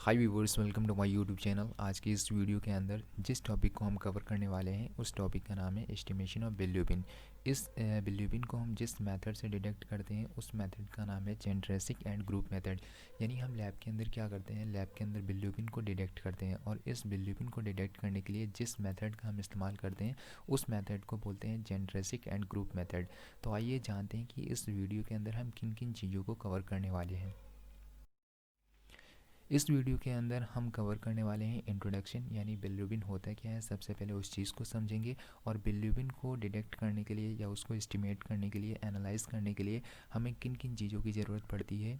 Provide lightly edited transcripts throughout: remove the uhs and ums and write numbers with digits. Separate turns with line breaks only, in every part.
Hi viewers, welcome to my YouTube channel. आज की इस वीडियो के अंदर जिस टॉपिक को हम कवर करने वाले हैं उस टॉपिक का नाम है एस्टिमेशन ऑफ बिलीरुबिन। इस बिलीरुबिन को हम जिस मेथड से डिटेक्ट करते हैं उस मेथड का नाम है जेनरेसिक एंड ग्रुप मेथड। यानी हम लैब के अंदर क्या करते हैं, लैब के अंदर बिलीरुबिन को डिटेक्ट करते हैं और इस बिलीरुबिन को डिटेक्ट करने के लिए जिस मेथड का हम इस्तेमाल करते हैं उस मेथड को बोलते हैं जेनरेसिक एंड ग्रुप मेथड। तो आइए जानते हैं कि इस वीडियो के अंदर हम किन किन चीज़ों को कवर करने वाले हैं। इस वीडियो के अंदर हम कवर करने वाले हैं इंट्रोडक्शन, यानी बिलीरुबिन होता क्या है, सबसे पहले उस चीज़ को समझेंगे। और बिलीरुबिन को डिटेक्ट करने के लिए या उसको एस्टिमेट करने के लिए, एनालाइज करने के लिए हमें किन किन चीज़ों की ज़रूरत पड़ती है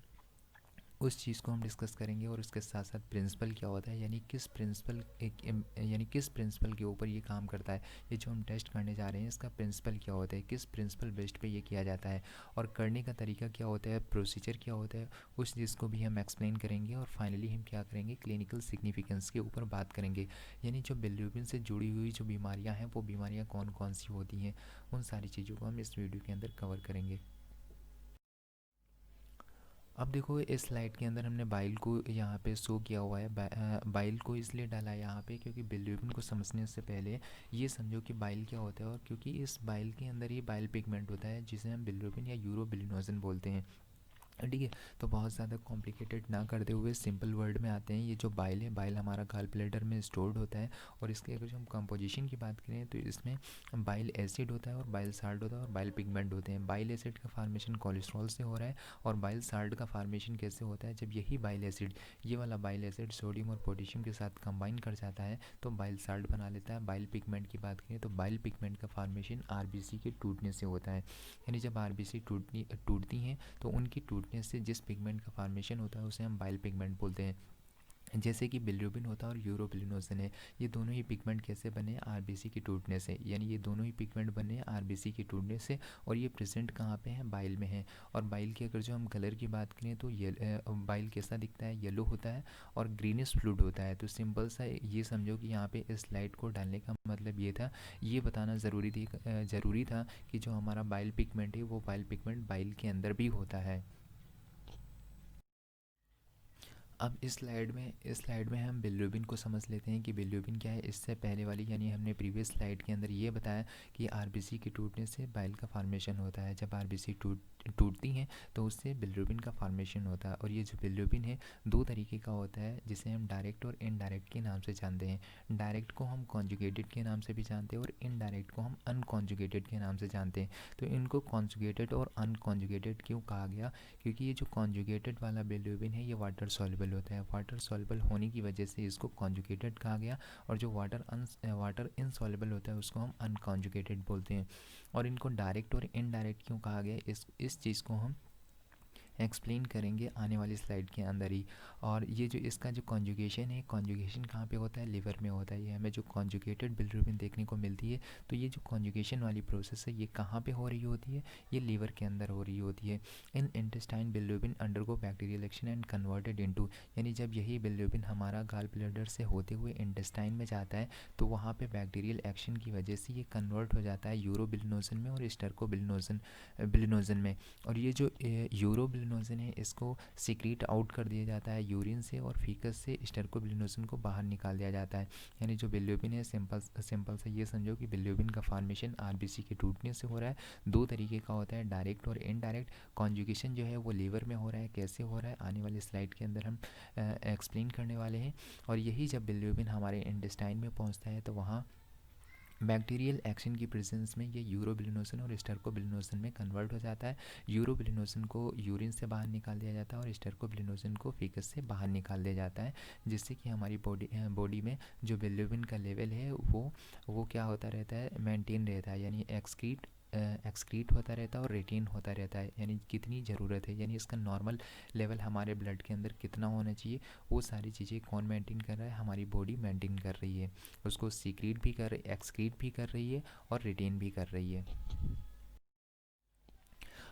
उस चीज़ को हम डिस्कस करेंगे। और उसके साथ साथ प्रिंसिपल क्या होता है, यानी किस प्रिंसिपल के ऊपर ये काम करता है। ये जो हम टेस्ट करने जा रहे हैं इसका प्रिंसिपल क्या होता है, किस प्रिंसिपल बेस्ड पे ये किया जाता है और करने का तरीका क्या होता है, प्रोसीजर क्या होता है, उस चीज़ को भी हम एक्सप्लेन करेंगे। और फाइनली हम क्या करेंगे, क्लिनिकल सिग्निफिकेंस के ऊपर बात करेंगे। यानी जो बिलीरुबिन से जुड़ी हुई जो बीमारियाँ हैं वो बीमारियाँ कौन कौन सी होती हैं, उन सारी चीज़ों को हम इस वीडियो के अंदर कवर करेंगे। अब देखो, इस स्लाइड के अंदर हमने बाइल को यहाँ पे शो किया हुआ है। बाइल को इसलिए डाला है यहाँ पे क्योंकि बिलीरुबिन को समझने से पहले ये समझो कि बाइल क्या होता है। और क्योंकि इस बाइल के अंदर ही बाइल पिगमेंट होता है जिसे हम बिलीरुबिन या यूरोबिलिनोजन बोलते हैं। ठीक है, तो बहुत ज़्यादा कॉम्प्लिकेटेड ना करते हुए सिंपल वर्ड में आते हैं। ये जो बाइल है, बाइल हमारा गॉल ब्लैडर में स्टोर्ड होता है। और इसके अगर जो हम कंपोजिशन की बात करें तो इसमें बाइल एसिड होता है और बाइल साल्ट होता है और बाइल पिगमेंट होते हैं। बाइल एसिड का फार्मेशन कोलेस्ट्रॉल से हो रहा है और बाइल साल्ट का फार्मेशन कैसे होता है, जब यही बाइल एसिड, ये वाला बाइल एसिड सोडियम और पोटेशियम के साथ कंबाइन कर जाता है तो बाइल साल्ट बना लेता है। बाइल पिगमेंट की बात करें तो बाइल पिगमेंट का फार्मेशन आरबीसी के टूटने से होता है। यानी जब आरबीसी टूटती हैं तो उनकी टूटने से जिस पिगमेंट का फार्मेशन होता है उसे हम बाइल पिगमेंट बोलते हैं। जैसे कि बिलीरुबिन होता है और यूरोबिलिनोजन है, ये दोनों ही पिगमेंट कैसे बने, आरबीसी की टूटने से। यानी ये दोनों ही पिगमेंट बने आरबीसी की टूटने से। और ये प्रेजेंट कहाँ पे हैं, बाइल में है। और बाइल की अगर जो हम कलर की बात करें तो ये बाइल कैसा दिखता है, येलो होता है और ग्रीनिश फ्लूइड होता है। तो सिंपल सा ये समझो कि यहाँ पे इस स्लाइड को डालने का मतलब ये था, ये बताना ज़रूरी था कि जो हमारा बाइल पिगमेंट है वो बाइल पिगमेंट बाइल के अंदर भी होता है। अब इस स्लाइड में हम बिलीरुबिन को समझ लेते हैं कि बिलीरुबिन क्या है। इससे पहले वाली यानी हमने प्रीवियस स्लाइड के अंदर ये बताया कि आरबीसी के टूटने से बाइल का फार्मेशन होता है। जब आरबीसी टूटती हैं तो उससे बिलीरुबिन का फार्मेशन होता है। और ये जो बिलीरुबिन है दो तरीके का होता है, जिसे हम डायरेक्ट और इनडायरेक्ट के नाम से जानते हैं। डायरेक्ट को हम कॉन्जुगेटेड के नाम से भी जानते हैं और इनडायरेक्ट को हम अनकॉन्जुगेटेड के नाम से जानते हैं। तो इनको कॉन्जुगेटेड और अनकॉन्जुगेटेड क्यों कहा गया, क्योंकि ये जो कॉन्जुगेटेड वाला बिलीरुबिन है ये वाटर सॉल्युबल होता है। वाटर सॉल्युबल होने की वजह से इसको कॉन्जुगेटेड कहा गया। और जो वाटर इनसॉल्युबल होता है उसको हम अनकॉन्जुगेटेड बोलते हैं। और इनको डायरेक्ट और इनडायरेक्ट क्यों कहा गया, इस चीज़ को हम एक्सप्लेन करेंगे आने वाली स्लाइड के अंदर ही। और ये जो इसका जो कॉन्जुगेशन है, कॉन्जुगेशन कहाँ पे होता है, लिवर में होता है। ये हमें जो कॉन्जुगेटेड बिलीरुबिन देखने को मिलती है तो ये जो कॉन्जुगेशन वाली प्रोसेस है ये कहाँ पे हो रही होती है, ये लीवर के अंदर हो रही होती है। इन intestine bilirubin undergo bacterial action and converted into, यानी जब यही बिलीरुबिन हमारा गॉल ब्लैडर से होते हुए इंटेस्टाइन में जाता है तो वहाँ पे बैक्टीरियल एक्शन की वजह से ये कन्वर्ट हो जाता है यूरोबिलिनोजन में और बिलिनोजन में। और ये जो यूरोबिलिनोजन है इसको सीक्रेट आउट कर दिया जाता है यूरिन से, और फीकस से स्टेरोबिलिनोजन को बाहर निकाल दिया जाता है। यानी जो बिलीरुबिन है, सिंपल से ये समझो कि बिलीरुबिन का फार्मेशन आरबीसी के टूटने से हो रहा है। दो तरीके का होता है, डायरेक्ट और इनडायरेक्ट। कॉन्जुगेशन जो है वो लीवर में हो रहा है, कैसे हो रहा है आने वाली स्लाइड के अंदर हम एक्सप्लेन करने वाले हैं। और यही जब बिलीरुबिन हमारे इंटेस्टाइन में पहुंचता है तो वहाँ बैक्टीरियल एक्शन की प्रेजेंस में ये यूरोबिलिनोजन और स्टेरोबिलिनोजन में कन्वर्ट हो जाता है। यूरोबिलिनोजन को यूरिन से बाहर निकाल दिया जाता है और स्टेरोबिलिनोजन को फीकस से बाहर निकाल दिया जाता है, जिससे कि हमारी बॉडी में जो बिलीरुबिन का लेवल है वो क्या होता रहता है, मेंटेन रहता है। यानी एक्सक्रीट होता रहता है और रिटेन होता रहता है। यानी कितनी ज़रूरत है, यानी इसका नॉर्मल लेवल हमारे ब्लड के अंदर कितना होना चाहिए, वो सारी चीज़ें कौन मेंटेन कर रहा है, हमारी बॉडी मेंटेन कर रही है। उसको सीक्रेट भी एक्सक्रीट भी कर रही है और रिटेन भी कर रही है।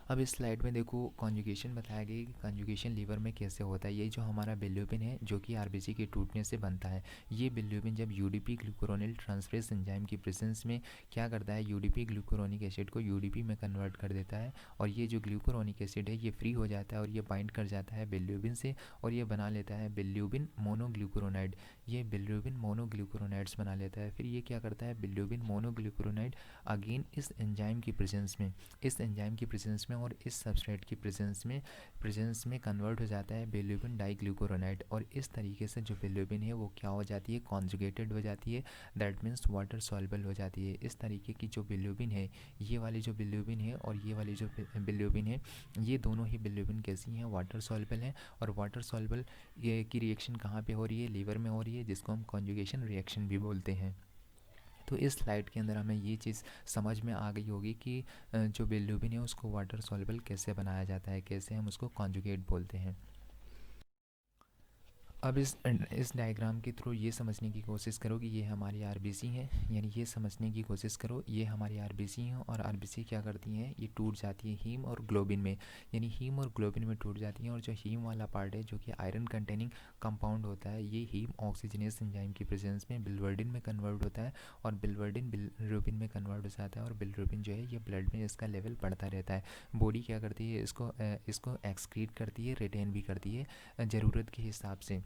अब इस स्लाइड में देखो कॉन्जुगेशन बताया गया कि कॉन्जुगेशन लीवर में कैसे होता है। ये जो हमारा बिलिरुबिन है जो कि आरबीसी के टूटने से बनता है, ये बिलिरुबिन जब यूडीपी ग्लूकुरोनिल ट्रांसफरेज एंजाइम की प्रेजेंस में क्या करता है, यूडीपी ग्लूकुरोनिक एसिड को यूडीपी में कन्वर्ट कर देता है, और ये जो ग्लूकुरोनिक एसिड है ये फ्री हो जाता है और ये बाइंड कर जाता है बिलिरुबिन से, और ये बना लेता है बिलिरुबिन मोनोग्लूकुरोनाइड। ये बिलिरुबिन मोनोग्लूकुरोनाइड्स बना लेता है। फिर ये क्या करता है, बिलिरुबिन मोनोग्लूकुरोनाइड अगेन इस एंजाइम की प्रेजेंस में, इस एंजाइम की प्रेजेंस में और इस सबस्ट्रेट की प्रेजेंस में कन्वर्ट हो जाता है बिलिरुबिन डाइग्लूकुरोनाइड, और इस तरीके से जो बिलिरुबिन है वो क्या हो जाती है, कॉन्जुगेटेड हो जाती है, दैट मीन्स वाटर सॉल्युबल हो जाती है। इस तरीके की जो बिलिरुबिन है, ये वाली जो बिलिरुबिन है और ये वाली जो बिलिरुबिन है, ये दोनों ही बिलिरुबिन कैसी हैं, वाटर सॉल्युबल हैं। और वाटर सॉल्युबल ये की रिएक्शन कहाँ पे हो रही है, लीवर में हो रही है, जिसको हम कॉन्जुगेशन रिएक्शन भी बोलते हैं। तो इस स्लाइड के अंदर हमें ये चीज़ समझ में आ गई होगी कि जो बिलिरुबिन है उसको वाटर सॉल्युबल कैसे बनाया जाता है, कैसे हम उसको कॉन्जुगेट बोलते हैं। अब इस डायग्राम के थ्रू ये समझने की कोशिश करो कि ये हमारी आरबीसी हैं, यानी ये समझने की कोशिश करो ये हमारी आरबीसी हैं, और आरबीसी क्या करती हैं, ये टूट जाती है हीम और ग्लोबिन में, यानी हीम और ग्लोबिन में टूट जाती हैं। और जो हीम वाला पार्ट है जो कि आयरन कंटेनिंग कंपाउंड होता है, ये हीम ऑक्सीजनेस एंजाइम की प्रेजेंस में बिलिरुबिन में कन्वर्ट होता है, और बिलिरुबिन बिलिरुबिन में कन्वर्ट हो जाता है, और बिलिरुबिन जो है ये ब्लड में इसका लेवल बढ़ता रहता है। बॉडी क्या करती है, इसको एक्सक्रीट करती है, रिटेन भी करती है ज़रूरत के हिसाब से।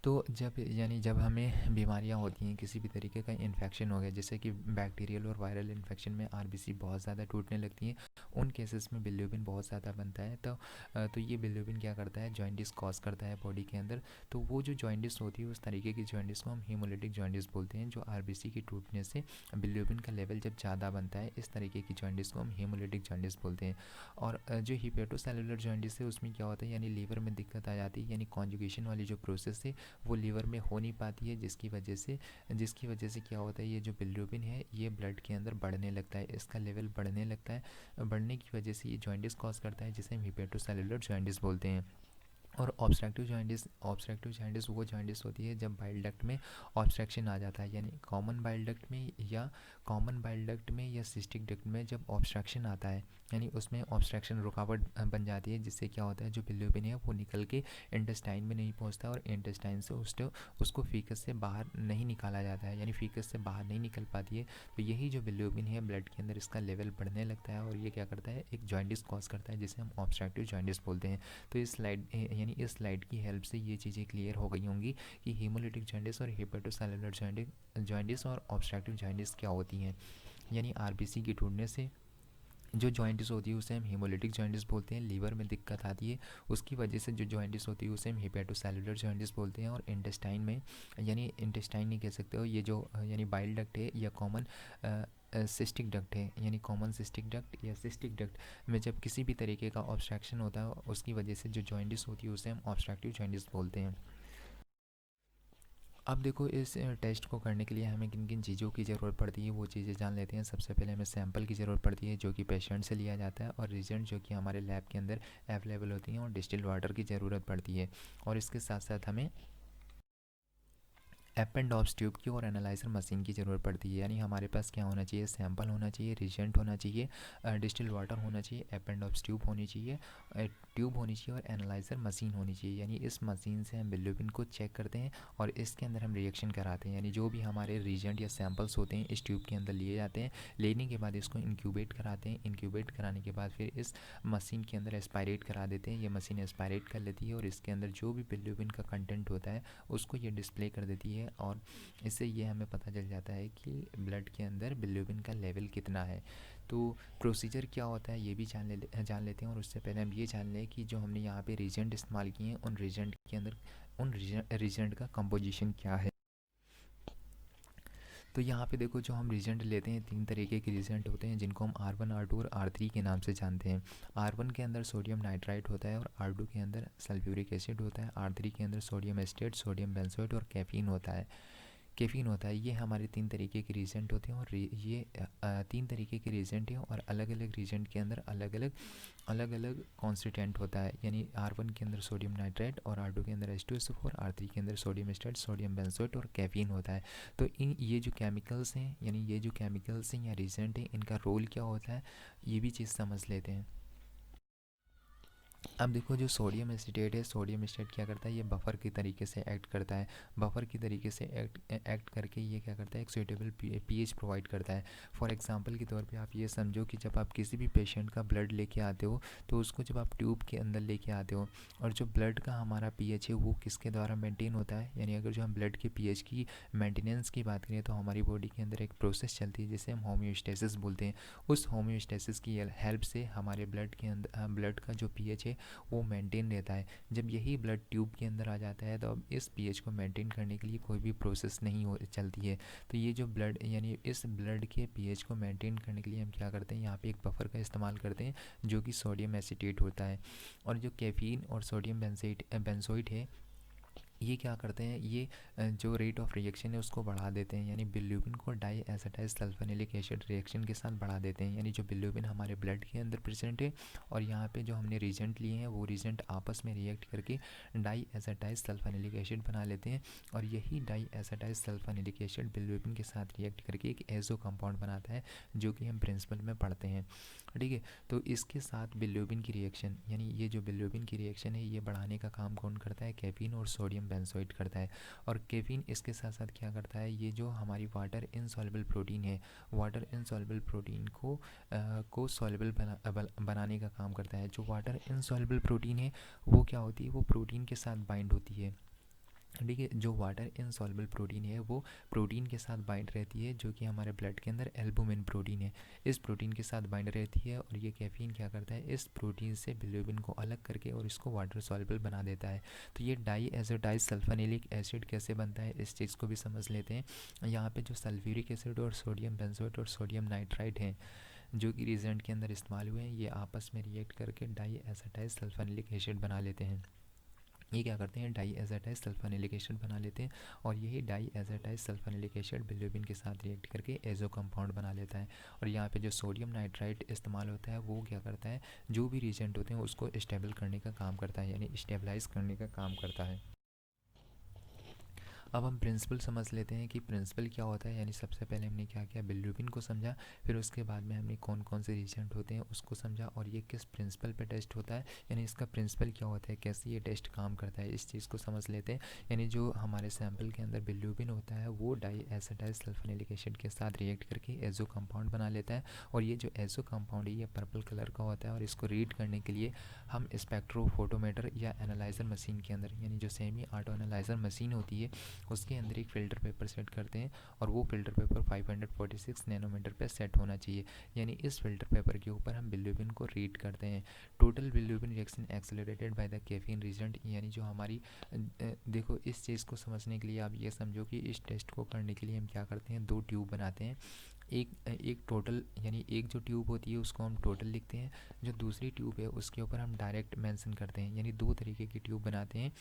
तो जब हमें बीमारियां होती हैं, किसी भी तरीके का इन्फेक्शन हो गया, जैसे कि बैक्टीरियल और वायरल इन्फेक्शन में आरबीसी बहुत ज़्यादा टूटने लगती हैं, उन केसेस में बिलिरुबिन बहुत ज़्यादा बनता है। तो ये बिलिरुबिन क्या करता है, जॉइंटिस कॉज करता है बॉडी के अंदर। तो वो जो जॉइंटिस होती है उस तरीके की जॉइंटिस को हम हीमोलिटिक जॉइंटिस बोलते हैं, जो आरबीसी की टूटने से बिलिरुबिन का लेवल जब ज़्यादा बनता है, इस तरीके की जॉइंटिस को हम हीमोलिटिक जॉइंटिस बोलते हैं। और जो हिपेटोसेलुलर जॉइंटिस है उसमें क्या होता है, यानी लीवर में दिक्कत आ जाती है, यानी कॉन्जुगेशन वाली जो प्रोसेस है वो लीवर में हो नहीं पाती है, जिसकी वजह से क्या होता है, ये जो बिलिरुबिन है ये ब्लड के अंदर बढ़ने लगता है, इसका लेवल बढ़ने लगता है। बढ़ने की वजह से ये जॉइंटिस कॉज करता है, जिसे हम हिपेटोसेलुलर जॉइंटिस बोलते हैं। और ऑब्स्ट्रक्टिव जॉइंटिस वो जॉइंटिस होती है जब बाइल डक्ट में ऑब्स्ट्रक्शन आ जाता है, यानी कॉमन बाइल डक्ट में या सिस्टिक डक्ट में जब ऑब्स्ट्रक्शन आता है, यानी उसमें ऑब्स्ट्रक्शन रुकावट बन जाती है, जिससे क्या होता है, जो बिलिरुबिन है वो निकल के इंटेस्टाइन में नहीं पहुंचता, और इंटेस्टाइन से उसको फीकस से बाहर नहीं निकाला जाता है, यानी फीकस से बाहर नहीं निकल पाती है। तो यही जो बिलिरुबिन है ब्लड के अंदर इसका लेवल बढ़ने लगता है, और ये क्या करता है, एक जॉइंटिस कॉज करता है, जिसे हम ऑब्स्ट्रक्टिव जॉइंटिस बोलते हैं। तो इस स्लाइड की हेल्प से ये चीज़ें क्लियर हो गई होंगी कि हीमोलिटिक जॉइंटिस और हिपेटोसेलुलर जॉइंटिस और ऑब्स्ट्रक्टिव जॉइंटिस क्या होती हैं। यानी आरबीसी के टूटने से जो जॉइंटिस होती है उसे हम हीमोलिटिक जॉइंटिस बोलते हैं, लीवर में दिक्कत आती है उसकी वजह से जो जॉइंटिस होती है उसे हम हिपेटोसेलुलर जॉइंटिस बोलते हैं। और इंटेस्टाइन में, यानी इंटेस्टाइन नहीं कह सकते हो, ये जो यानी बाइल डक्ट है या कॉमन सिस्टिक डक्ट है, यानी कॉमन सिस्टिक डक्ट या सिस्टिक डक्ट में जब किसी भी तरीके का ऑब्स्ट्रक्शन होता है उसकी वजह से जो जॉइंटिस होती है उसे हम ऑब्स्ट्रक्टिव जॉइंटिस बोलते हैं। अब देखो इस टेस्ट को करने के लिए हमें किन किन चीज़ों की ज़रूरत पड़ती है वो चीज़ें जान लेते हैं। सबसे पहले हमें सैंपल की ज़रूरत पड़ती है जो कि पेशेंट से लिया जाता है, और रिजेंट जो कि हमारे लैब के अंदर अवेलेबल होती हैं, और डिस्टिल्ड वाटर की ज़रूरत पड़ती है। और इसके साथ साथ हमें एप एंड डॉप्स ट्यूब की और एनालाइजर मशीन की ज़रूरत पड़ती है। यानी हमारे पास क्या होना चाहिए, सैंपल होना चाहिए, रिजेंट होना चाहिए, डिस्टिल्ड वाटर होना चाहिए, एप एंड डॉप्स ट्यूब होनी चाहिए, और एनालाइजर मशीन होनी चाहिए। यानी इस मशीन से हम बिलिरुबिन को चेक करते हैं और इसके अंदर हम रिएक्शन कराते हैं, यानी जो भी हमारे रिजेंट या सैंपल्स होते हैं इस ट्यूब के अंदर लिए जाते हैं। लेने के बाद इसको इंक्यूबेट कराते हैं, इंक्यूबेट कराने के बाद फिर इस मशीन के अंदर एस्पायरेट करा देते हैं। ये मशीन एस्पायरेट कर लेती है और इसके अंदर जो भी बिलिरुबिन का कंटेंट होता है उसको ये डिस्प्ले कर देती है, और इससे ये हमें पता चल जाता है कि ब्लड के अंदर बिलिरुबिन का लेवल कितना है। तो प्रोसीजर क्या होता है ये भी जान लेते हैं, और उससे पहले हम ये जान लें कि जो हमने यहाँ पे रीजेंट इस्तेमाल किए हैं उन रीजेंट के अंदर उन रीजेंट का कंपोजिशन क्या है। तो यहाँ पे देखो जो हम रीजेंट लेते हैं 3 तरीके के रीजेंट होते हैं, जिनको हम R1 R2 और R3 के नाम से जानते हैं। R1 के अंदर सोडियम नाइट्राइट होता है, और R2 के अंदर सल्फ्यूरिक एसिड होता है, R3 के अंदर सोडियम एस्टेट, सोडियम बेंजोएट और कैफीन होता है। कैफीन होता है, ये हमारे 3 तरीके के रीजेंट होते हैं और ये 3 तरीके के रीजेंट हैं और अलग अलग रीजेंट के अंदर अलग अलग कॉन्स्टिट्यूएंट होता है। यानी R1 के अंदर सोडियम नाइट्राइट और R2 के अंदर H2SO4, R3 के अंदर सोडियम एस्टेट, सोडियम बेंजोएट और कैफीन होता है। तो ये जो केमिकल्स हैं, यानी ये जो केमिकल्स हैं या रीजेंट हैं, इनका रोल क्या होता है, ये भी चीज़ समझ लेते हैं। अब देखो, जो सोडियम एसिटेट है, सोडियम एसिटेट क्या करता है, ये बफर की तरीके से एक्ट करता है। बफर की तरीके से एक्ट करके ये क्या करता है, एक सुइटेबल पीएच प्रोवाइड करता है। फॉर एग्जांपल के तौर पे आप ये समझो कि जब आप किसी भी पेशेंट का ब्लड लेके आते हो, तो उसको जब आप ट्यूब के अंदर लेके आते हो, और जो ब्लड का हमारा पीएच है वो किसके द्वारा मेंटेन होता है, यानी अगर जो हम ब्लड के पीएच की मेंटेनेंस की बात करें तो हमारी बॉडी के अंदर एक प्रोसेस चलती है जिसे हम होम्योस्टेसिस बोलते हैं। उस होम्योस्टेसिस की हेल्प से हमारे ब्लड के अंदर ब्लड का जो पीएच है वो मेंटेन रहता है। जब यही ब्लड ट्यूब के अंदर आ जाता है तो अब इस पीएच को मेंटेन करने के लिए कोई भी प्रोसेस नहीं हो चलती है। तो ये जो ब्लड, यानी इस ब्लड के पीएच को मेंटेन करने के लिए हम क्या करते हैं, यहाँ पे एक बफर का इस्तेमाल करते हैं जो कि सोडियम एसिटेट होता है। और जो कैफीन और सोडियम बेंजोएट है, ये क्या करते हैं, ये जो रेट ऑफ रिएक्शन है उसको बढ़ा देते हैं, यानी बिलीरुबिन को डाई एसिटाइल सल्फोनिलिक एसिड रिएक्शन के साथ बढ़ा देते हैं। यानी जो बिलीरुबिन हमारे ब्लड के अंदर प्रेजेंट है और यहाँ पे जो हमने रीजेंट लिए हैं वो रीजेंट आपस में रिएक्ट करके डाई एसिटाइल सल्फोनिलिक एसिड बना लेते हैं, और यही डाई एसिटाइल सल्फोनिलिक एसिड बिलीरुबिन के साथ रिएक्ट करके एक एजो कंपाउंड बनाता है, जो कि हम प्रिंसिपल में पढ़ते हैं। ठीक है, तो इसके साथ बिलीरुबिन की रिएक्शन, यानी ये जो बिलीरुबिन की रिएक्शन है ये बढ़ाने का काम कौन करता है, कैफीन और सोडियम बेंजोएट करता है। और कैफीन इसके साथ साथ क्या करता है, ये जो हमारी वाटर इनसॉल्युबल प्रोटीन है, वाटर इनसॉल्युबल प्रोटीन को सॉल्युबल बनाने का काम करता है। जो वाटर इनसॉल्युबल प्रोटीन है वो क्या होती है, वो प्रोटीन के साथ बाइंड होती है। ठीक है, जो वाटर इनसॉल्युबल प्रोटीन है वो प्रोटीन के साथ बाइंड रहती है, जो कि हमारे ब्लड के अंदर एल्बुमिन प्रोटीन है, इस प्रोटीन के साथ बाइंड रहती है। और ये कैफीन क्या करता है, इस प्रोटीन से बिलीरुबिन को अलग करके और इसको वाटर सॉल्युबल बना देता है। तो ये डाई एसिटाइल सल्फोनिलिक एसिड कैसे बनता है, इस चीज़ को भी समझ लेते हैं। यहाँ पे जो सल्फ्यूरिक एसिड और सोडियम बेंजोएट और सोडियम नाइट्राइट हैं, जो कि रिएजेंट के अंदर इस्तेमाल हुए हैं, ये आपस में रिएक्ट करके डाई एसिटाइल सल्फोनिलिक एसिड बना लेते हैं। ये क्या करते हैं, डाई एसिटाइल सल्फोनिलिक एसिड बना लेते हैं, और यही डाई एसिटाइल सल्फोनिलिक एसिड बिलीरुबिन के साथ रिएक्ट करके एजो कंपाउंड बना लेता है। और यहाँ पे जो सोडियम नाइट्राइट इस्तेमाल होता है वो क्या करता है, जो भी रिएजेंट होते हैं उसको स्टेबल करने का काम करता है, यानी स्टेबलाइज करने का काम करता है। अब हम प्रिंसिपल समझ लेते हैं कि प्रिंसिपल क्या होता है। यानी सबसे पहले हमने क्या किया, बिलीरुबिन को समझा, फिर उसके बाद में हमने कौन कौन से रिएजेंट होते हैं उसको समझा, और ये किस प्रिंसिपल पे टेस्ट होता है, यानी इसका प्रिंसिपल क्या होता है, कैसे ये टेस्ट काम करता है, इस चीज़ को समझ लेते हैं। यानी जो हमारे सैंपल के अंदर बिलीरुबिन होता है वो डाई एसिटाइल सल्फोनिलिक एसिड के साथ रिएक्ट करके एजो कंपाउंड बना लेता है, और ये जो एजो कंपाउंड है ये पर्पल कलर का होता है, और इसको रीड करने के लिए हम स्पेक्ट्रोफोटोमीटर या एनालाइज़र मशीन के अंदर, यानी जो सेमी ऑटो एनालाइज़र मशीन होती है उसके अंदर एक फ़िल्टर पेपर सेट करते हैं, और वो फ़िल्टर पेपर 546 नैनोमीटर पे सेट होना चाहिए। यानी इस फ़िल्टर पेपर के ऊपर हम बिलीरुबिन को रीड करते हैं। Total bilirubin reaction accelerated by the caffeine reagent, यानी जो हमारी देखो, इस चीज़ को समझने के लिए आप ये समझो कि इस टेस्ट को करने के लिए हम क्या करते हैं, 2 ट्यूब बनाते हैं। एक टोटल, यानी एक जो ट्यूब होती है उसको हम टोटल लिखते हैं, जो दूसरी ट्यूब है उसके ऊपर हम डायरेक्ट मेंशन करते हैं। यानी 2 तरीके की ट्यूब बनाते हैं,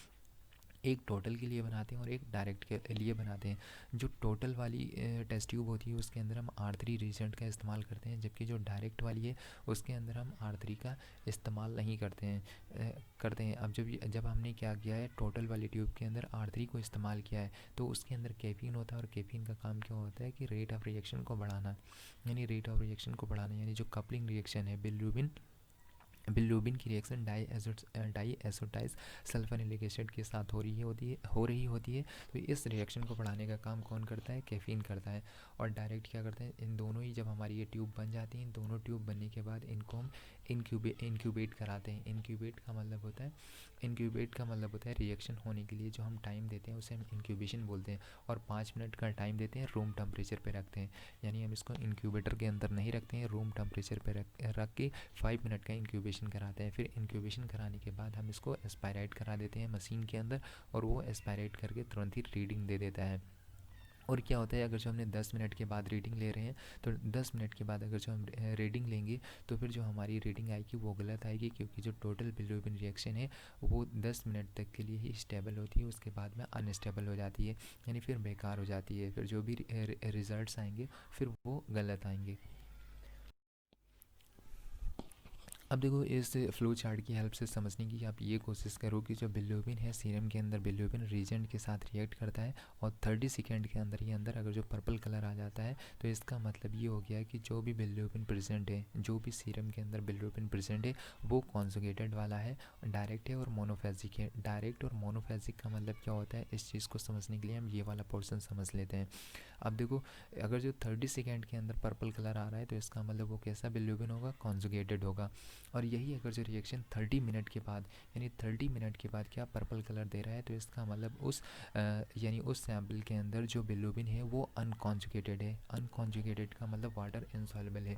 एक टोटल के लिए बनाते हैं और एक डायरेक्ट के लिए बनाते हैं। जो टोटल वाली टेस्ट ट्यूब होती है उसके अंदर हम R3 रिएजेंट का इस्तेमाल करते हैं, जबकि जो डायरेक्ट वाली है उसके अंदर हम R3 का इस्तेमाल नहीं करते हैं। अब जब हमने क्या किया है, टोटल वाली ट्यूब के अंदर R3 को इस्तेमाल किया है, तो उसके अंदर कैफीन होता है, और कैफीन का काम क्या होता है कि रेट ऑफ रिएक्शन को बढ़ाना, यानी रेट ऑफ रिएक्शन को बढ़ाना, यानी जो कपलिंग रिएक्शन है बिलीरुबिन की रिएक्शन डाई एसिटाइल सल्फोनिलिक एसिड के साथ हो रही होती है। तो इस रिएक्शन को बढ़ाने का काम कौन करता है, कैफीन करता है। और डायरेक्ट क्या करते हैं, इन दोनों ही, जब हमारी ये ट्यूब बन जाती हैं, इन दोनों ट्यूब बनने के बाद इनको हम इंक्यूबेट कराते हैं। इंक्यूबेट का मतलब होता है रिएक्शन होने के लिए जो हम टाइम देते हैं उसे हम इंक्यूबेशन बोलते हैं, और 5 मिनट का टाइम देते हैं, रूम टेम्परेचर पे रखते हैं। यानी हम इसको इंक्यूबेटर के अंदर नहीं रखते हैं, रूम टेम्परेचर पे रख के 5 मिनट का इंक्यूबेशन कराते हैं। फिर इंक्यूबेशन कराने के बाद हम इसको एस्पायरेट करा देते हैं मशीन के अंदर, और वो एस्पायरेट करके तुरंत ही रीडिंग दे देता है। और क्या होता है, अगर जो हमने 10 मिनट के बाद रीडिंग ले रहे हैं तो 10 मिनट के बाद अगर जो हम रीडिंग लेंगे तो फिर जो हमारी रीडिंग आएगी वो गलत आएगी, क्योंकि जो टोटल बिलीरुबिन रिएक्शन है वो 10 मिनट तक के लिए ही स्टेबल होती है, उसके बाद में अनस्टेबल हो जाती है, यानी फिर बेकार हो जाती है। फिर जो भी रिज़ल्ट्स आएंगे फिर वो गलत आएंगे। अब देखो, इस फ्लो चार्ट की हेल्प से समझने की आप ये कोशिश करो कि जो बिलीरुबिन है सीरम के अंदर, बिलीरुबिन रीजेंट के साथ रिएक्ट करता है और 30 सेकेंड के अंदर ही अंदर अगर जो पर्पल कलर आ जाता है तो इसका मतलब ये हो गया कि जो भी बिलीरुबिन प्रेजेंट है, जो भी सीरम के अंदर बिलीरुबिन प्रेजेंट है वो कॉन्जुगेटेड वाला है, डायरेक्ट है और मोनोफेजिक है। डायरेक्ट और मोनोफेजिक का मतलब क्या होता है, इस चीज़ को समझने के लिए हम ये वाला पोर्शन समझ लेते हैं। अब देखो, अगर जो 30 सेकेंड के अंदर पर्पल कलर आ रहा है तो इसका मतलब वो कैसा बिलीरुबिन होगा, कॉन्जुगेटेड होगा। और यही अगर जो रिएक्शन 30 मिनट के बाद, यानी 30 मिनट के बाद क्या पर्पल कलर दे रहा है तो इसका मतलब उस यानी उस सैम्पल के अंदर जो बिलीरुबिन है वो अनकॉन्जुगेटेड है। अनकॉन्जुगेटेड का मतलब वाटर इनसॉल्युबल है,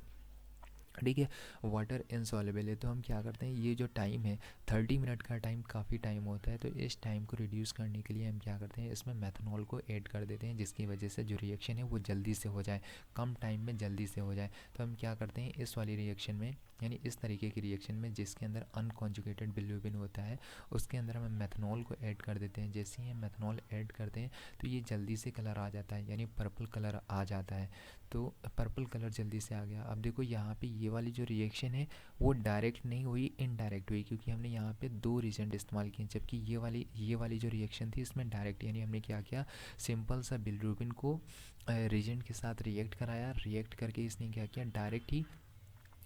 ठीक है, वाटर इनसॉल्युबल है। तो हम क्या करते हैं, ये जो टाइम है 30 मिनट का टाइम काफ़ी टाइम होता है, तो इस टाइम को रिड्यूस करने के लिए हम क्या करते हैं, इसमें मेथनॉल को ऐड कर देते हैं, जिसकी वजह से जो रिएक्शन है वो जल्दी से हो जाए, कम टाइम में जल्दी से हो जाए। तो हम क्या करते हैं, इस वाली रिएक्शन में, यानी इस तरीके की रिएक्शन में जिसके अंदर अनकॉन्जुगेटेड बिलीरुबिन होता है उसके अंदर हम मेथनॉल को ऐड कर देते हैं। जैसे ही हम मेथनॉल ऐड करते हैं तो ये जल्दी से कलर आ जाता है, यानी पर्पल कलर आ जाता है। तो पर्पल कलर जल्दी से आ गया। अब देखो, यहाँ पे ये वाली जो रिएक्शन है वो डायरेक्ट नहीं हुई, इनडायरेक्ट हुई, क्योंकि हमने यहाँ पे दो रीजेंट इस्तेमाल किए, जबकि ये वाली जो रिएक्शन थी इसमें डायरेक्ट, यानी हमने क्या किया, सिंपल सा बिलीरुबिन को रीजेंट के साथ रिएक्ट कराया, रिएक्ट करके इसने क्या किया,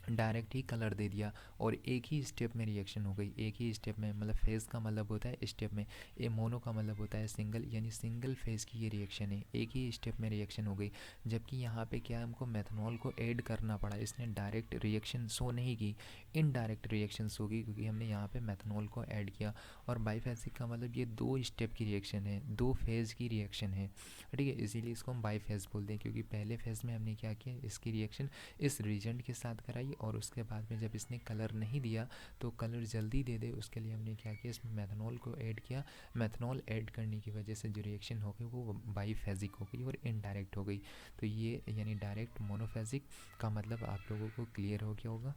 डायरेक्ट ही कलर दे दिया और एक ही स्टेप में रिएक्शन हो गई। एक ही स्टेप में, मतलब फेज़ का मतलब होता है स्टेप में, ए मोनो का मतलब होता है सिंगल, यानी सिंगल फेज़ की ये रिएक्शन है, एक ही स्टेप में रिएक्शन हो गई। जबकि यहाँ पे क्या है, हमको मेथनॉल को ऐड करना पड़ा, इसने डायरेक्ट रिएक्शन शो नहीं की, इनडायरेक्ट रिएक्शन शो की, क्योंकि हमने यहाँ पे मेथनॉल को ऐड किया। और बाईफेजिक का मतलब ये दो स्टेप की रिएक्शन है, दो फेज़ की रिएक्शन है, ठीक है, इसीलिए इसको हम बाईफेज बोलते हैं, क्योंकि पहले फेज़ में हमने क्या किया, इसकी रिएक्शन इस रीजेंट के साथ कराई और उसके बाद में जब इसने कलर नहीं दिया तो कलर जल्दी दे दे, उसके लिए हमने क्या किया, इसमें मेथनॉल को ऐड किया। मेथनॉल ऐड करने की वजह से जो रिएक्शन हो गई वो बाईफेजिक हो गई और इनडायरेक्ट हो गई। तो ये यानी डायरेक्ट, मोनोफेजिक का मतलब आप लोगों को क्लियर हो गया होगा।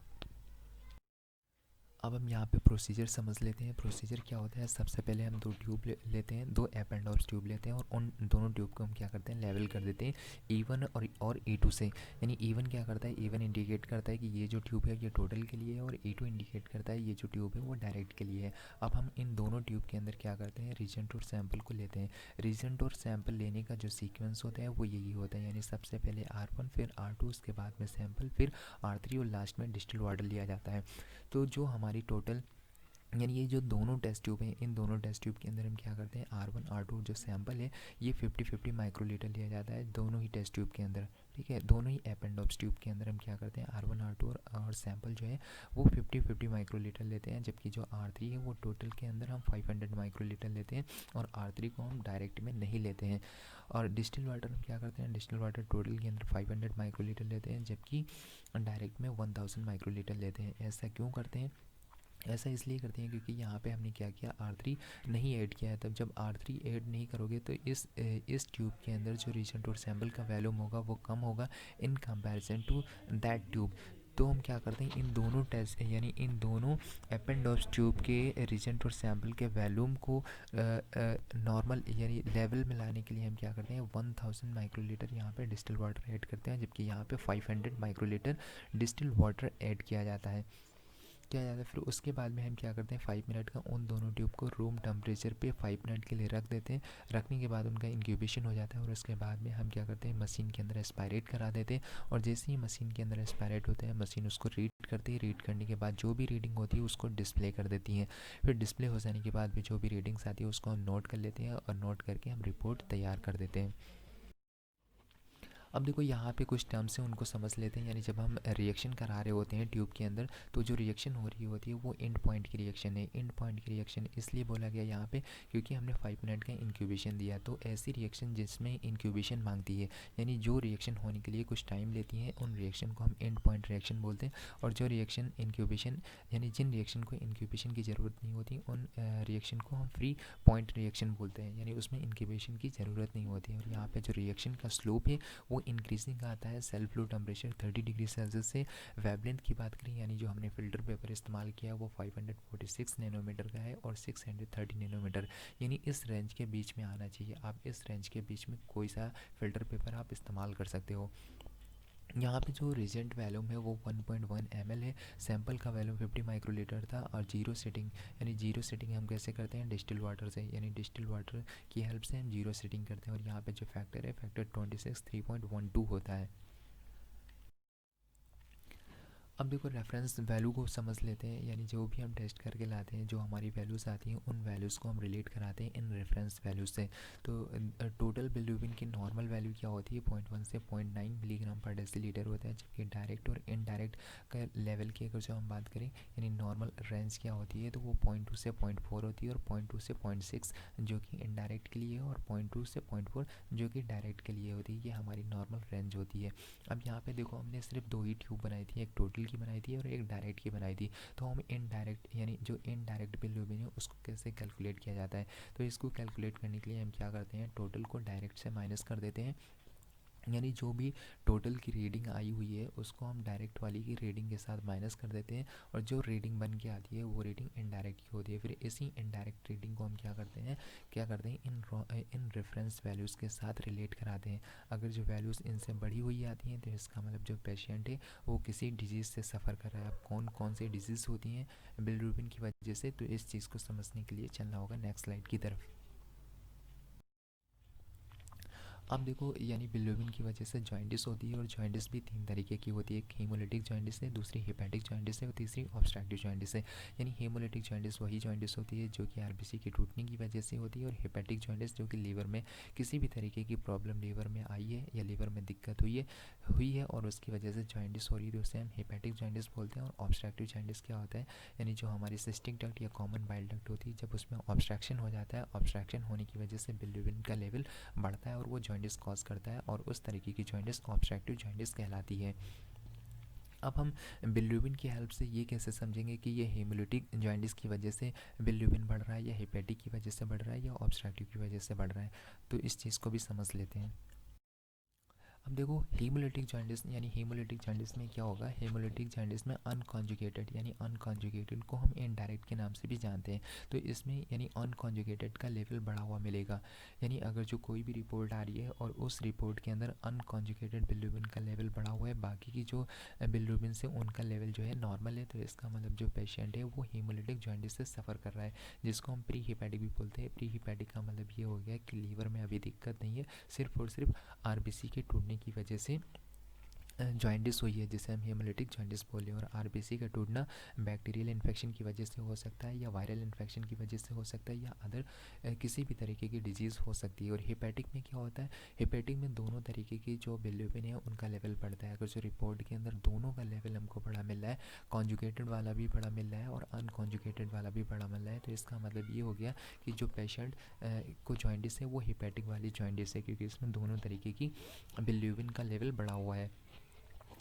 अब हम यहाँ पे प्रोसीजर समझ लेते हैं। प्रोसीजर क्या होता है, सबसे पहले हम दो ट्यूब लेते हैं, दो अप एंड ऑफ ट्यूब लेते हैं और उन दोनों ट्यूब को हम क्या करते हैं, लेवल कर देते हैं E1 और E2 से। यानी E1 क्या करता है, E1 इंडिकेट करता है कि ये जो ट्यूब है ये टोटल के लिए है, और E2 इंडिकेट करता है ये जो ट्यूब है वो डायरेक्ट के लिए है। अब हम इन दोनों ट्यूब के अंदर क्या करते हैं, रीजेंट और सैम्पल को लेते हैं। रीजेंट और सैम्पल लेने का जो सीक्वेंस होता है वो यही होता है, यानी सबसे पहले R1, फिर R2, उसके बाद में सैम्पल, फिर R3 और लास्ट में डिस्टिल वाटर लिया जाता है। तो जो हमारी टोटल, यानी ये जो दोनों टेस्ट ट्यूब हैं, इन दोनों टेस्ट ट्यूब के अंदर हम क्या करते हैं, R1 R2 जो सैंपल है ये 50-50 माइक्रोलीटर लिया जाता है दोनों ही टेस्ट ट्यूब के अंदर, ठीक है। दोनों ही एपेंडोप्स ट्यूब के अंदर हम क्या करते हैं, R1 R2 और सैंपल जो है वो 50-50 माइक्रोलीटर लेते हैं, जबकि जो R3 है वो टोटल के अंदर हम 500 माइक्रोलीटर लेते हैं और R3 को हम डायरेक्ट में नहीं लेते हैं। और डिस्टिल वाटर हम क्या करते हैं, डिस्टिल वाटर टोटल के अंदर 500 माइक्रोलीटर लेते हैं, जबकि डायरेक्ट में 1000 माइक्रोलीटर लेते हैं। ऐसा क्यों करते हैं, ऐसा इसलिए करते हैं क्योंकि यहाँ पे हमने क्या किया, R3 नहीं ऐड किया है। तब जब R3 ऐड नहीं करोगे तो इस ट्यूब के अंदर जो रीजेंट और सैम्पल का वैल्यूम होगा वो कम होगा in comparison to that tube. तो हम क्या करते हैं, इन दोनों टेस्ट, यानी इन दोनों एपेंडोप्स ट्यूब के रीजेंट और सैम्पल के वैल्यूम को नॉर्मल यानी लेवल में लाने के लिए हम क्या करते हैं, 1000 माइक्रोलीटर यहाँ पे डिस्टिल वाटर ऐड करते हैं, जबकि यहाँ पे 500 माइक्रोलीटर डिस्टिल वाटर ऐड किया जाता है। फिर उसके बाद में हम क्या करते हैं, 5 मिनट का उन दोनों ट्यूब को रूम टेम्परेचर पे 5 मिनट के लिए रख देते हैं। रखने के बाद उनका इंक्यूबेशन हो जाता है और उसके बाद में हम क्या करते हैं, मशीन के अंदर एस्पायरेट करा देते हैं। और जैसे ही मशीन के अंदर एस्पायरेट होते हैं, मशीन उसको रीड करती है, रीड करने के बाद जो भी रीडिंग होती है उसको डिस्प्ले कर देती हैं। फिर डिस्प्ले हो जाने के बाद भी जो भी रीडिंग्स आती है उसको हम नोट कर लेते हैं और नोट करके हम रिपोर्ट तैयार कर देते हैं। अब देखो यहाँ पे कुछ टर्म्स हैं, उनको समझ लेते हैं। यानी जब हम रिएक्शन करा रहे होते हैं ट्यूब के अंदर, तो जो रिएक्शन हो रही होती है वो एंड पॉइंट की रिएक्शन है। एंड पॉइंट की रिएक्शन इसलिए बोला गया यहाँ पे क्योंकि हमने 5 मिनट का इंक्यूबेशन दिया। तो ऐसी रिएक्शन जिसमें इंक्यूबेशन मांगती है, यानी जो रिएक्शन होने के लिए कुछ टाइम लेती है, उन रिएक्शन को हम एंड पॉइंट रिएक्शन बोलते हैं। और जो रिएक्शन इंक्यूबेशन, यानी जिन रिएक्शन को इंक्यूबेशन की ज़रूरत नहीं होती, उन रिएक्शन को हम फ्री पॉइंट रिएक्शन बोलते हैं, यानी उसमें इंक्यूबेशन की ज़रूरत नहीं होती है। और यहाँ पे जो रिएक्शन का स्लोप है वो इंक्रीजिंग आता है। Cell flow temperature 30 degree Celsius से। वेवलेंथ की बात करें, यानी जो हमने फ़िल्टर पेपर इस्तेमाल किया वो 546 नैनोमीटर का है और 630 नैनोमीटर, यानी इस रेंज के बीच में आना चाहिए। आप इस रेंज के बीच में कोई सा फ़िल्टर पेपर आप इस्तेमाल कर सकते हो। यहाँ पे जो रिजेंट वैल्यूम है वो 1.1 ml है। सैंपल का वैल्यूम 50 माइक्रोलीटर था। और जीरो सेटिंग, यानी जीरो सेटिंग हम कैसे करते हैं, डिस्टिल वाटर से, यानी डिस्टिल वाटर की हेल्प से हम जीरो सेटिंग करते हैं। और यहाँ पे जो फैक्टर है, फैक्टर 26 3.12 होता है। अब देखो रेफरेंस वैल्यू को समझ लेते हैं, यानी जो भी हम टेस्ट करके लाते हैं, जो हमारी वैल्यूज़ आती हैं, उन वैल्यूज़ को हम रिलेट कराते हैं इन रेफरेंस वैल्यूज़ से। तो टोटल बिलीरुबिन की नॉर्मल वैल्यू क्या होती है, 0.1 से 0.9 मिलीग्राम पर डेसीलीटर होता है। जबकि डायरेक्ट और इनडायरेक्ट का लेवल की अगर जो हम बात करें, यानी नॉर्मल रेंज क्या होती है, तो वो 0.2 से 0.4 होती है। और 0.2 से 0.6 जो कि इनडायरेक्ट के लिए है, और 0.2 से 0.4 जो कि डायरेक्ट के लिए होती है। ये हमारी नॉर्मल रेंज होती है। अब यहाँ पे देखो हमने सिर्फ दो ही ट्यूब बनाई थी, एक टोटल की बनाई थी और एक डायरेक्ट की बनाई थी। तो हम इनडायरेक्ट, यानी जो इनडायरेक्ट बिलीरुबिन है उसको कैसे कैलकुलेट किया जाता है, तो इसको कैलकुलेट करने के लिए हम क्या करते हैं, टोटल को डायरेक्ट से माइनस कर देते हैं। यानी जो भी टोटल की रीडिंग आई हुई है उसको हम डायरेक्ट वाली की रीडिंग के साथ माइनस कर देते हैं। और जो रीडिंग बन के आती है वो रीडिंग इनडायरेक्ट की होती है। फिर इसी इनडायरेक्ट रीडिंग को हम क्या करते हैं इन रेफरेंस वैल्यूज़ के साथ रिलेट कराते हैं। अगर जो वैल्यूज़ इनसे बढ़ी हुई आती हैं तो इसका मतलब जो पेशेंट है वो किसी डिजीज़ से सफ़र कर रहा है। अब कौन कौन सी डिजीज़ होती हैं बिलीरुबिन की वजह से, तो इस चीज़ को समझने के लिए चलना होगा नेक्स्ट स्लाइड की तरफ। अब देखो, यानी बिलीरुबिन की वजह से जॉइंटिस होती है। और जॉइंटिस भी तीन तरीके की होती है, एक हीमोलिटिक जॉइंटिस है, दूसरी हेपेटिक जॉइंटिस है और तीसरी ऑब्स्ट्रक्टिव जॉइंटिस है। यानी हीमोलिटिक जॉइंटिस वही जॉइंटिस होती है जो कि आरबीसी की टूटने की वजह से होती है। और हेपेटिक जॉइंटिस जो कि लीवर में किसी भी तरीके की प्रॉब्लम लीवर में आई है या लीवर में दिक्कत हुई है और उसकी वजह से जॉइंटिस हो रही है, तो उसे हम हेपेटिक जॉइंटिस बोलते हैं। और ऑब्स्ट्रक्टिव जॉइंटिस क्या होता है, यानी जो हमारी सिस्टिक डक्ट या कॉमन बाइल डक्ट होती है, जब उसमें ऑब्स्ट्रक्शन हो जाता है, ऑब्स्ट्रक्शन होने की वजह से बिलीरुबिन का लेवल बढ़ता है और वो जॉइंटिस कॉज करता है, और उस तरीके की जॉइंटिस ऑब्स्ट्रक्टिव जॉइंटिस कहलाती है। अब हम बिलीरुबिन की हेल्प से ये कैसे समझेंगे कि ये हेमोलिटिक जॉइंटिस की वजह से बिलीरुबिन बढ़ रहा है, या हेपेटिक की वजह से बढ़ रहा है, या ऑब्स्ट्रक्टिव की वजह से बढ़ रहा है, तो इस चीज़ को भी समझ लेते हैं। अब देखो हीमोलिटिक जॉन्डिस, यानी हीमोलिटिक जॉन्डिस में क्या होगा, हीमोलिटिक जॉन्डिस में अनकॉन्जुगेटेड, यानी अनकॉन्जुगेटेड को हम इनडायरेक्ट के नाम से भी जानते हैं। तो इसमें यानी अनकॉन्जुगेटेड का लेवल बढ़ा हुआ मिलेगा। यानी अगर जो कोई भी रिपोर्ट आ रही है और उस रिपोर्ट के अंदर अनकॉन्जुगेटेड बिलीरुबिन का लेवल बढ़ा हुआ है, बाकी की जो बिलीरुबिन से उनका लेवल जो है नॉर्मल है, तो इसका मतलब जो पेशेंट है वो हीमोलिटिक जॉन्डिस से सफ़र कर रहा है, जिसको हम प्री हिपैटिक भी बोलते हैं। प्री हिपैटिक का मतलब ये हो गया कि लीवर में अभी दिक्कत नहीं है, सिर्फ और सिर्फ आरबीसी के टूटने की वजह से जॉइंटिस हुई है, जिसे हम हेमोलिटिक जॉइंटिस बोले। और आरबीसी का टूटना बैक्टीरियल इन्फेक्शन की वजह से हो सकता है, या वायरल इन्फेक्शन की वजह से हो सकता है, या अदर किसी भी तरीके की डिजीज़ हो सकती है। और हेपेटिक में क्या होता है, हेपेटिक में दोनों तरीके की जो बिलीरुबिन है उनका लेवल बढ़ता है। अगर जो रिपोर्ट के अंदर दोनों का लेवल हमको बड़ा मिल रहा है, कॉन्जुगेटेड वाला भी बड़ा मिल रहा है और अनकॉन्जुगेटेड वाला भी बड़ा मिल रहा है, तो इसका मतलब ये हो गया कि जो पेशेंट को जॉइंटिस है वो हेपेटिक वाली जॉइंटिस है, क्योंकि इसमें दोनों तरीके की बिलीरुबिन का लेवल बढ़ा हुआ है।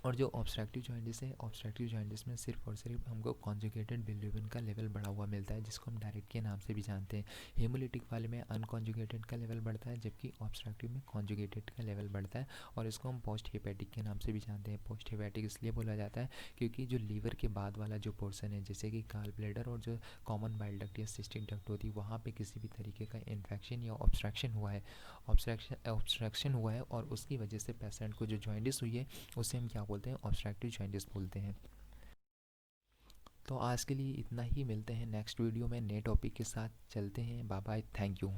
और जो ऑब्स्ट्रक्टिव जॉइंटिस है, ऑब्स्ट्रक्टिव जॉइंटिस में सिर्फ और सिर्फ हमको कॉन्जुगेटेड बिलीरुबिन का लेवल बढ़ा हुआ मिलता है, जिसको हम डायरेक्ट के नाम से भी जानते हैं। हेमोलिटिक वाले में अनकॉन्जुगेटेड का लेवल बढ़ता है, जबकि ऑब्स्ट्रक्टिव में कॉन्जुगेटेड का लेवल बढ़ता है, और इसको हम पोस्ट हेपेटिक के नाम से भी जानते हैं। पोस्ट हेपेटिक इसलिए बोला जाता है क्योंकि जो लीवर के बाद वाला जो पोर्सन है, जैसे कि गाल ब्लैडर और जो कॉमन बाइल डक्ट या सिस्टिक डक्ट होती है, वहाँ पे किसी भी तरीके का इन्फेक्शन या ऑब्स्ट्रक्शन हुआ है, ऑब्स्ट्रक्शन हुआ है, और उसकी वजह से पेशेंट को जो जॉइंटिस हुई है उसे हम क्या बोलते हैं, ऑब्स्ट्रक्टिव जॉइंटिस बोलते हैं। तो आज के लिए इतना ही, मिलते हैं नेक्स्ट वीडियो में नए टॉपिक के साथ। चलते हैं, बाय बाय, थैंक यू।